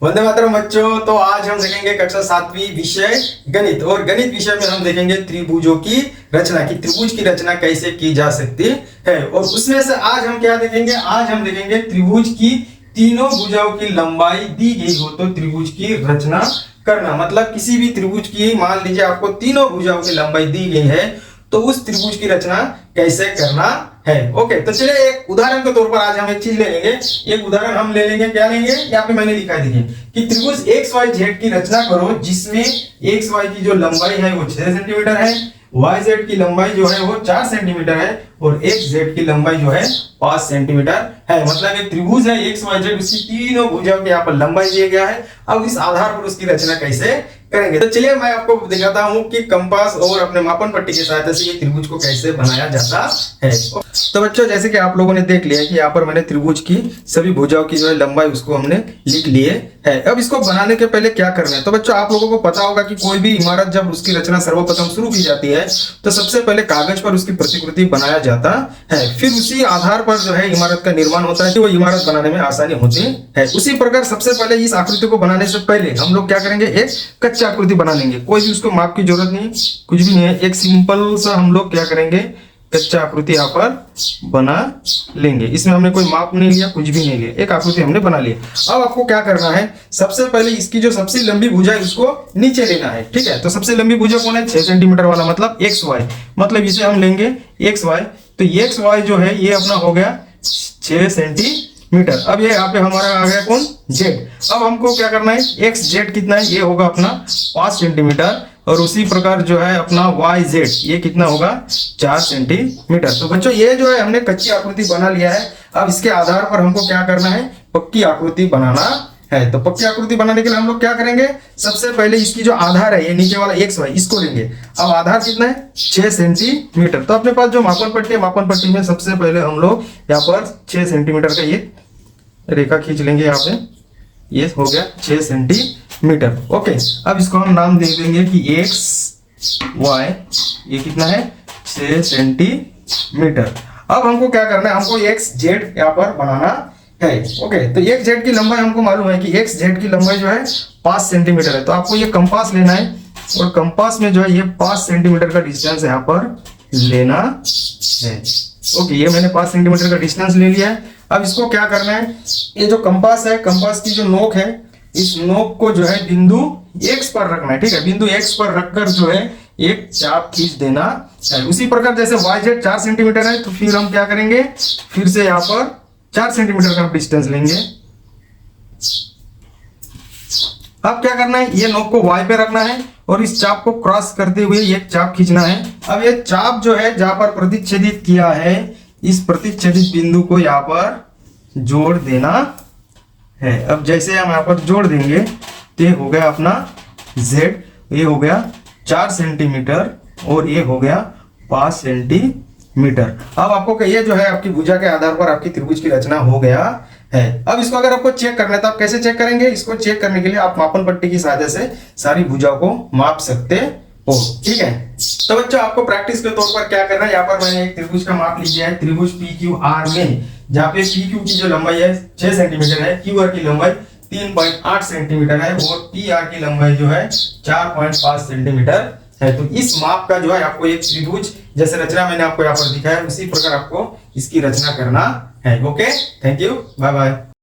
वंदे मातरम बच्चों। तो आज हम देखेंगे कक्षा 7वीं विषय गणित, और गणित विषय में हम देखेंगे त्रिभुजों की रचना की त्रिभुज की रचना कैसे की जा सकती है। और उसमें से आज हम क्या देखेंगे, आज हम देखेंगे त्रिभुज की तीनों भुजाओं की लंबाई दी गई हो तो त्रिभुज की रचना करना। मतलब किसी भी त्रिभुज की, मान लीजिए आपको तीनों भुजाओं की लंबाई दी गई है तो उस त्रिभुज की रचना कैसे करना है। ओके, तो चलिए एक उदाहरण के तौर पर आज हम एक चीज ले लेंगे। एक उदाहरण हम ले लेंगे, क्या लेंगे, यहाँ पे मैंने लिखा है, देखिए कि त्रिभुज एक्स वाई जेड की रचना करो जिसमें एक्स वाई की जो लंबाई है वो 6 सेंटीमीटर है, वाई जेड की लंबाई जो है वो 4 सेंटीमीटर है और एक्स जेड की लंबाई जो है 5 सेंटीमीटर है। मतलब एक त्रिभुज है एक्स वाई जेड, उसकी तीनों भुजाओं के यहाँ पर लंबाई दिया गया है। अब इस आधार पर उसकी रचना कैसे करेंगे, तो चलिए मैं आपको दिखाता हूं कि कंपास और अपने मापन पट्टी की सहायता से ये त्रिभुज को कैसे बनाया जाता है। तो बच्चों, जैसे कि आप लोगों ने देख लिया कि यहाँ पर मैंने त्रिभुज की सभी भुजाओं की जो है लंबाई उसको हमने लिख लिए है। अब इसको बनाने के पहले क्या करना है, तो बच्चों आप लोगों को पता होगा कि कोई भी इमारत जब उसकी रचना सर्वप्रथम शुरू की जाती है तो सबसे पहले कागज पर उसकी प्रतिकृति बनाया जाता है, फिर उसी आधार पर जो है इमारत का निर्माण होता है कि वो इमारत बनाने में आसानी होती है। उसी प्रकार सबसे पहले इस आकृति को बनाने से पहले हम लोग क्या करेंगे, एक कच्ची आकृति बना लेंगे। कोई भी उसको माप की जरूरत नहीं, कुछ भी नहीं है, एक सिंपल सा हम लोग क्या करेंगे, कच्चा आकृति यहाँ पर बना लेंगे। इसमें हमने कोई माप नहीं लिया, कुछ भी नहीं लिया, एक आकृति हमने बना लिया। अब आपको क्या करना है, सबसे पहले इसकी जो सबसे लंबी भुजा है उसको नीचे लेना है। ठीक है, तो सबसे लंबी भुजा कौन है, 6 सेंटीमीटर वाला, मतलब एक्स वाई, मतलब इसे हम लेंगे एक्स वाई। तो एक्स वाई जो है ये अपना हो गया 6 सेंटीमीटर। अब ये यहाँ पे हमारा आ गया कौन, जेड। अब हमको क्या करना है, एक्स जेड कितना है, ये होगा अपना 5 सेंटीमीटर, और उसी प्रकार जो है अपना वाई जेड ये कितना होगा, 4 सेंटीमीटर। तो बच्चों ये जो है हमने कच्ची आकृति बना लिया है। अब इसके आधार पर हमको क्या करना है, पक्की आकृति बनाना है। तो पक्की आकृति बनाने के लिए हम लोग क्या करेंगे, सबसे पहले इसकी जो आधार है, ये नीचे वाला एक्स वाई, इसको लेंगे। अब आधार कितना है, 6 सेंटीमीटर। तो अपने पास जो मापन पट्टी है, मापन पट्टी में सबसे पहले हम लोग यहाँ पर 6 सेंटीमीटर का ये रेखा खींच लेंगे। यहाँ पे ये हो गया 6 सेंटीमीटर। ओके, अब इसको हम नाम दे देंगे कि एक्स वाई, ये कितना है, 6 सेंटीमीटर। अब हमको क्या करना है, हमको एक्स जेड यहाँ पर बनाना है। ओके, तो एक्स जेड की लंबाई हमको मालूम है कि एक्स जेड की लंबाई जो है 5 सेंटीमीटर है। तो आपको ये कंपास लेना है और कंपास में जो है ये 5 सेंटीमीटर का डिस्टेंस यहाँ पर लेना है। ओके, ये मैंने 5 सेंटीमीटर का डिस्टेंस ले लिया है। अब इसको क्या करना है, ये जो कंपास है, कंपास की जो नोक है, इस नोक को जो है बिंदु एक्स पर रखना है। ठीक है, बिंदु एक्स पर रखकर जो है एक चाप खींच देना है। उसी प्रकार जैसे वाई जेड 4 सेंटीमीटर है तो फिर हम क्या करेंगे, फिर से यहाँ पर 4 सेंटीमीटर का डिस्टेंस लेंगे। अब क्या करना है, ये नोक को वाई पे रखना है और इस चाप को क्रॉस करते हुए एक चाप खींचना है। अब ये चाप जो है जहां पर प्रतिच्छेदित किया है, इस प्रतिच्छेदित बिंदु को यहाँ पर जोड़ देना है। अब जैसे हम यहाँ पर जोड़ देंगे तो ये हो गया अपना z, ये हो गया 4 सेंटीमीटर और ये हो गया 5 सेंटीमीटर। अब आपको ये जो है आपकी भुजा के आधार पर आपकी त्रिभुज की रचना हो गया है। अब इसको अगर आपको चेक करना है तो आप कैसे चेक करेंगे, इसको चेक करने के लिए आप मापन पट्टी की सहायता से सारी भुजाओं को माप सकते हो। ठीक है, तो बच्चों आपको प्रैक्टिस के तौर पर क्या करना है, यहाँ पर मैंने एक त्रिभुज का माप लिया है, त्रिभुज PQR में, जहाँ पे PQ की जो लंबाई है 6 सेंटीमीटर है, QR की लंबाई 3.8 सेंटीमीटर है और PR की लंबाई जो है 4.5 सेंटीमीटर है। तो इस माप का जो है आपको एक त्रिभुज जैसे रचना मैंने आपको यहाँ पर दिखाया है, उसी प्रकार आपको इसकी रचना करना है। Okay, thank you, bye bye.